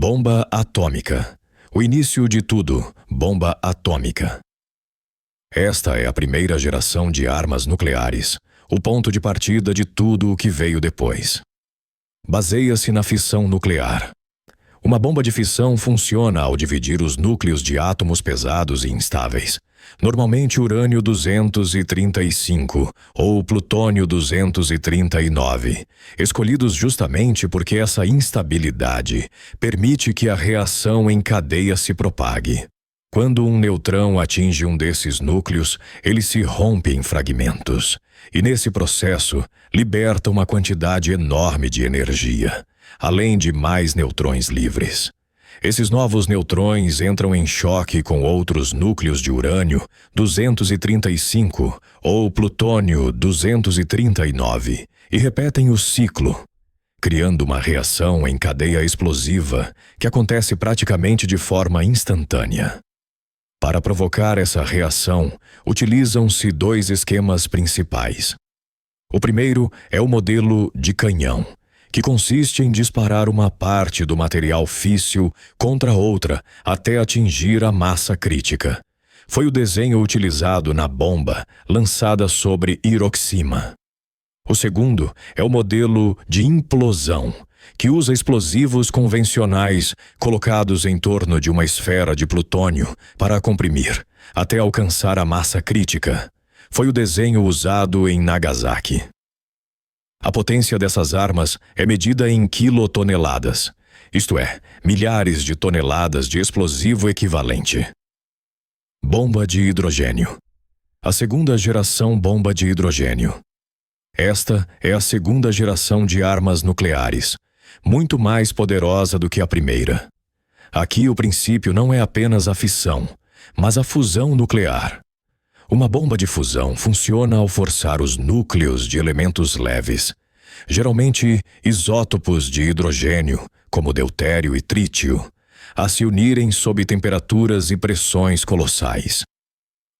Bomba atômica. O início de tudo, bomba atômica. Esta é a primeira geração de armas nucleares, o ponto de partida de tudo o que veio depois. Baseia-se na fissão nuclear. Uma bomba de fissão funciona ao dividir os núcleos de átomos pesados e instáveis, normalmente urânio-235 ou plutônio-239, escolhidos justamente porque essa instabilidade permite que a reação em cadeia se propague. Quando um neutrão atinge um desses núcleos, ele se rompe em fragmentos, e nesse processo liberta uma quantidade enorme de energia, além de mais neutrões livres. Esses novos neutrões entram em choque com outros núcleos de urânio-235 ou plutônio-239 e repetem o ciclo, criando uma reação em cadeia explosiva que acontece praticamente de forma instantânea. Para provocar essa reação, utilizam-se dois esquemas principais. O primeiro é o modelo de canhão, que consiste em disparar uma parte do material físsil contra outra até atingir a massa crítica. Foi o desenho utilizado na bomba lançada sobre Hiroshima. O segundo é o modelo de implosão, que usa explosivos convencionais colocados em torno de uma esfera de plutônio para comprimir, até alcançar a massa crítica. Foi o desenho usado em Nagasaki. A potência dessas armas é medida em quilotoneladas, isto é, milhares de toneladas de explosivo equivalente. Bomba de hidrogênio. A segunda geração bomba de hidrogênio. Esta é a segunda geração de armas nucleares, muito mais poderosa do que a primeira. Aqui o princípio não é apenas a fissão, mas a fusão nuclear. Uma bomba de fusão funciona ao forçar os núcleos de elementos leves, geralmente isótopos de hidrogênio, como deutério e trítio, a se unirem sob temperaturas e pressões colossais.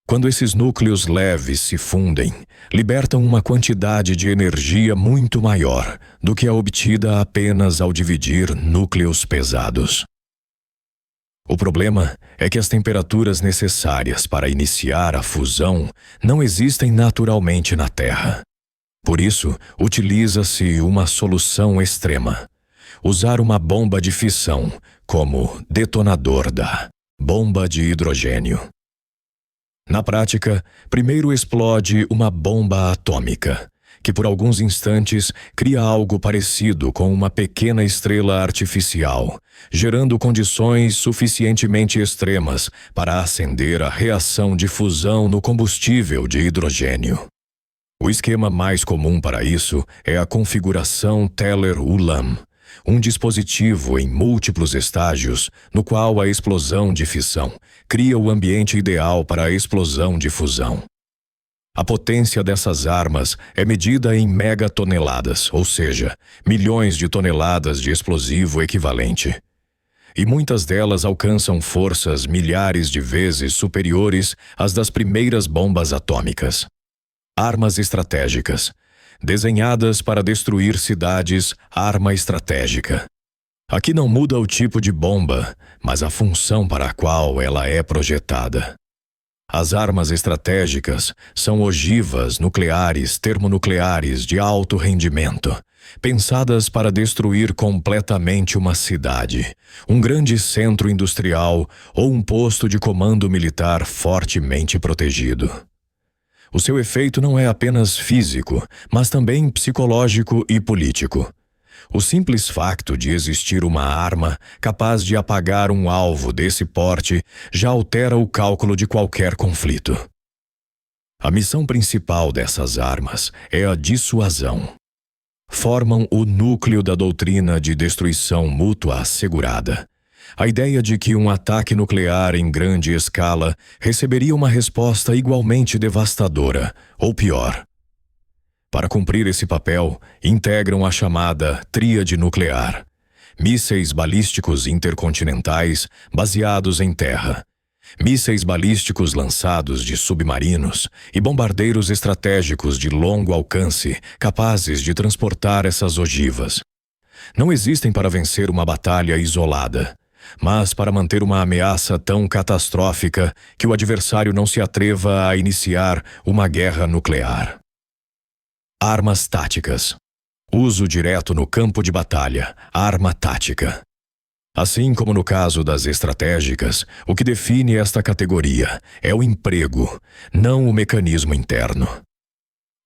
Quando esses núcleos leves se fundem, libertam uma quantidade de energia muito maior do que a obtida apenas ao dividir núcleos pesados. O problema é que as temperaturas necessárias para iniciar a fusão não existem naturalmente na Terra. Por isso, utiliza-se uma solução extrema: usar uma bomba de fissão como detonador da bomba de hidrogênio. Na prática, primeiro explode uma bomba atômica, que por alguns instantes cria algo parecido com uma pequena estrela artificial, gerando condições suficientemente extremas para acender a reação de fusão no combustível de hidrogênio. O esquema mais comum para isso é a configuração Teller-Ulam, um dispositivo em múltiplos estágios no qual a explosão de fissão cria o ambiente ideal para a explosão de fusão. A potência dessas armas é medida em megatoneladas, ou seja, milhões de toneladas de explosivo equivalente. E muitas delas alcançam forças milhares de vezes superiores às das primeiras bombas atômicas. Armas estratégicas. Desenhadas para destruir cidades, arma estratégica. Aqui não muda o tipo de bomba, mas a função para a qual ela é projetada. As armas estratégicas são ogivas nucleares termonucleares de alto rendimento, pensadas para destruir completamente uma cidade, um grande centro industrial ou um posto de comando militar fortemente protegido. O seu efeito não é apenas físico, mas também psicológico e político. O simples facto de existir uma arma capaz de apagar um alvo desse porte já altera o cálculo de qualquer conflito. A missão principal dessas armas é a dissuasão. Formam o núcleo da doutrina de destruição mútua assegurada. A ideia de que um ataque nuclear em grande escala receberia uma resposta igualmente devastadora, ou pior. Para cumprir esse papel, integram a chamada tríade nuclear: mísseis balísticos intercontinentais baseados em terra, mísseis balísticos lançados de submarinos e bombardeiros estratégicos de longo alcance capazes de transportar essas ogivas. não existem para vencer uma batalha isolada, mas para manter uma ameaça tão catastrófica que o adversário não se atreva a iniciar uma guerra nuclear. Armas táticas. Uso direto no campo de batalha, arma tática. Assim como no caso das estratégicas, o que define esta categoria é o emprego, não o mecanismo interno.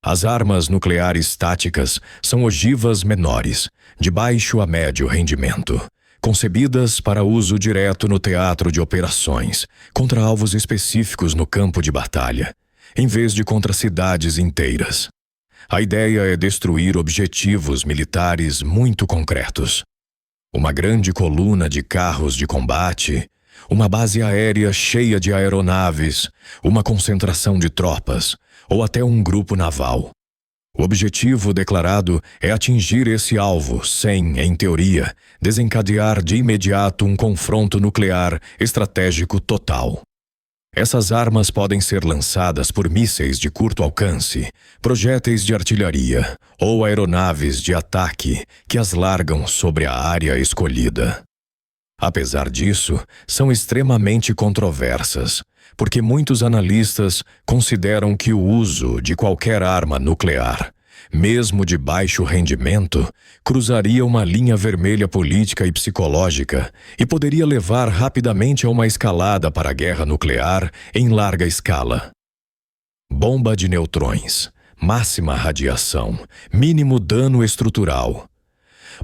As armas nucleares táticas são ogivas menores, de baixo a médio rendimento, concebidas para uso direto no teatro de operações, contra alvos específicos no campo de batalha, em vez de contra cidades inteiras. A ideia é destruir objetivos militares muito concretos. Uma grande coluna de carros de combate, uma base aérea cheia de aeronaves, uma concentração de tropas, ou até um grupo naval. O objetivo declarado é atingir esse alvo sem, em teoria, desencadear de imediato um confronto nuclear estratégico total. Essas armas podem ser lançadas por mísseis de curto alcance, projéteis de artilharia ou aeronaves de ataque que as largam sobre a área escolhida. Apesar disso, são extremamente controversas, porque muitos analistas consideram que o uso de qualquer arma nuclear, mesmo de baixo rendimento, cruzaria uma linha vermelha política e psicológica e poderia levar rapidamente a uma escalada para a guerra nuclear em larga escala. Bomba de neutrões, máxima radiação, mínimo dano estrutural.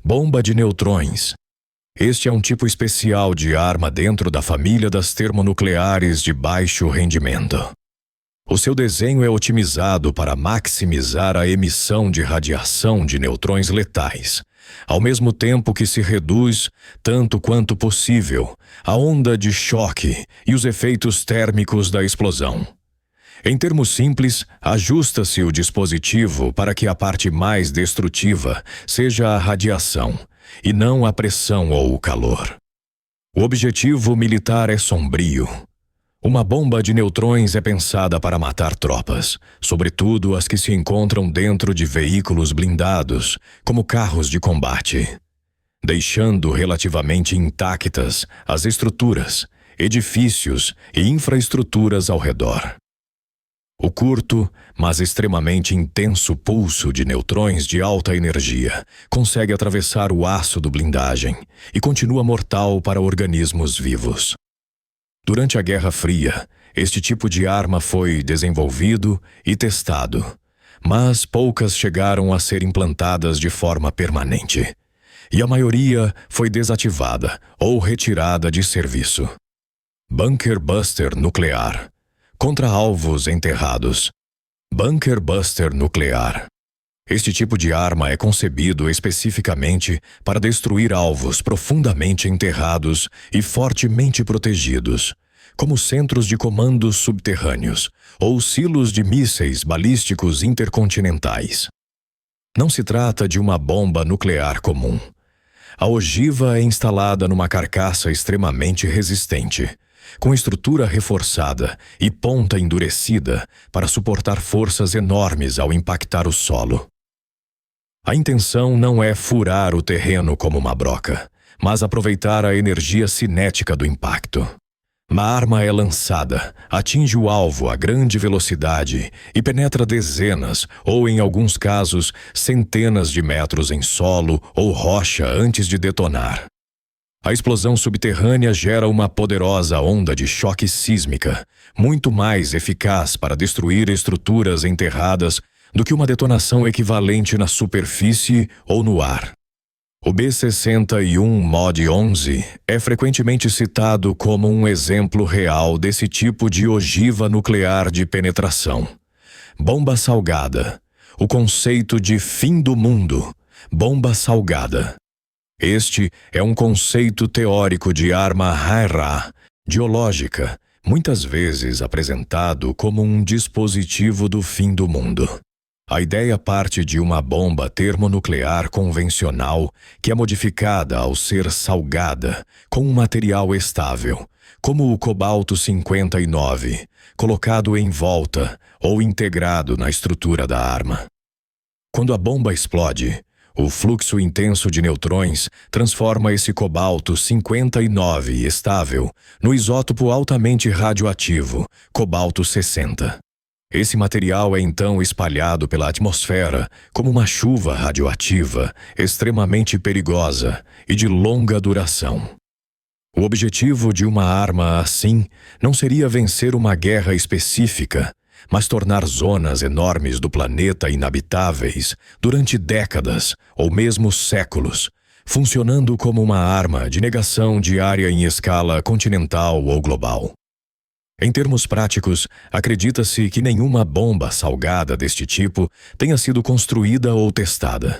Bomba de neutrões. Este é um tipo especial de arma dentro da família das termonucleares de baixo rendimento. O seu desenho é otimizado para maximizar a emissão de radiação de neutrões letais, ao mesmo tempo que se reduz, tanto quanto possível, a onda de choque e os efeitos térmicos da explosão. Em termos simples, ajusta-se o dispositivo para que a parte mais destrutiva seja a radiação, e não a pressão ou o calor. O objetivo militar é sombrio. Uma bomba de neutrões é pensada para matar tropas, sobretudo as que se encontram dentro de veículos blindados, como carros de combate, deixando relativamente intactas as estruturas, edifícios e infraestruturas ao redor. O curto, mas extremamente intenso pulso de neutrões de alta energia consegue atravessar o aço do blindagem e continua mortal para organismos vivos. Durante a Guerra Fria, este tipo de arma foi desenvolvido e testado, mas poucas chegaram a ser implantadas de forma permanente, e a maioria foi desativada ou retirada de serviço. Bunker Buster nuclear. Contra alvos enterrados. Bunker Buster nuclear. Este tipo de arma é concebido especificamente para destruir alvos profundamente enterrados e fortemente protegidos, como centros de comando subterrâneos ou silos de mísseis balísticos intercontinentais. Não se trata de uma bomba nuclear comum. A ogiva é instalada numa carcaça extremamente resistente, com estrutura reforçada e ponta endurecida para suportar forças enormes ao impactar o solo. A intenção não é furar o terreno como uma broca, mas aproveitar a energia cinética do impacto. A arma é lançada, atinge o alvo a grande velocidade e penetra dezenas, ou em alguns casos, centenas de metros em solo ou rocha antes de detonar. A explosão subterrânea gera uma poderosa onda de choque sísmica, muito mais eficaz para destruir estruturas enterradas do que uma detonação equivalente na superfície ou no ar. O B-61 Mod 11 é frequentemente citado como um exemplo real desse tipo de ogiva nuclear de penetração. Bomba salgada. O conceito de fim do mundo. Bomba salgada. Este é um conceito teórico de arma HIRA, geológica, muitas vezes apresentado como um dispositivo do fim do mundo. A ideia parte de uma bomba termonuclear convencional que é modificada ao ser salgada com um material estável, como o cobalto 59, colocado em volta ou integrado na estrutura da arma. Quando a bomba explode, O fluxo intenso de neutrões transforma esse cobalto 59 estável no isótopo altamente radioativo, cobalto 60. Esse material é então espalhado pela atmosfera como uma chuva radioativa extremamente perigosa e de longa duração. O objetivo de uma arma assim não seria vencer uma guerra específica, mas tornar zonas enormes do planeta inabitáveis durante décadas ou mesmo séculos, funcionando como uma arma de negação de área em escala continental ou global. Em termos práticos, acredita-se que nenhuma bomba salgada deste tipo tenha sido construída ou testada.